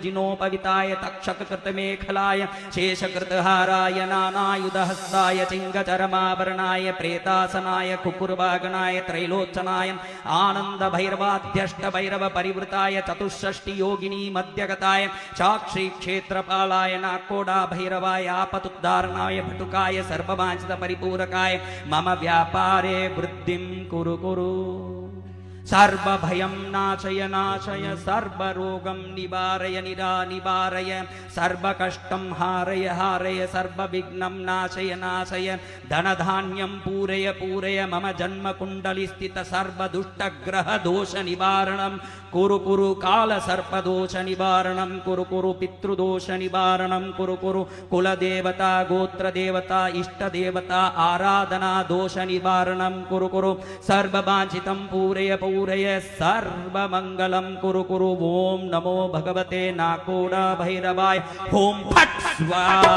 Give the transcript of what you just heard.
जिनोपविताय तक्षककृतमेखलाय शेषकृतहाराय नानायुधहस्ताय चिङ्गचरमाभरणाय प्रेतासनाय कुकुरवागणाय त्रैलोचनाय आनन्दभैरवाध्यष्टभैरवपरिवृताय चतुष्षष्टियोगिनी मध्यगताय साक्षी क्षेत्रपालाय नाकोडाभैरवाय आपतुद्धारणाय भटुकाय सर्ववाञ्छितपरिपूरकाय मम व्यापारे वृद्धिं कुरु कुरु सर्वभयं नाशय नाशय सर्वरोगं निवारय निवारय सर्वकष्टं हारय हारय सर्वविघ्नं नाशय नाशय धनधान्यं पूरय पूरय मम जन्मकुण्डलिस्थित सर्वदुष्टग्रहदोषनिवारणं कुरु कुरु कालसर्पदोषनिवारणं कुरु कुरु पितृदोषनिवारणं कुरु कुरु कुलदेवता गोत्रदेवता इष्टदेवता आराधना दोषनिवारणं कुरु कुरु सर्ववाञ्छितं पूरय पूरय सर्वमङ्गलं कुरु कुरु ओं नमो भगवते नाकोडा भैरवाय ओं फट् स्वाहा।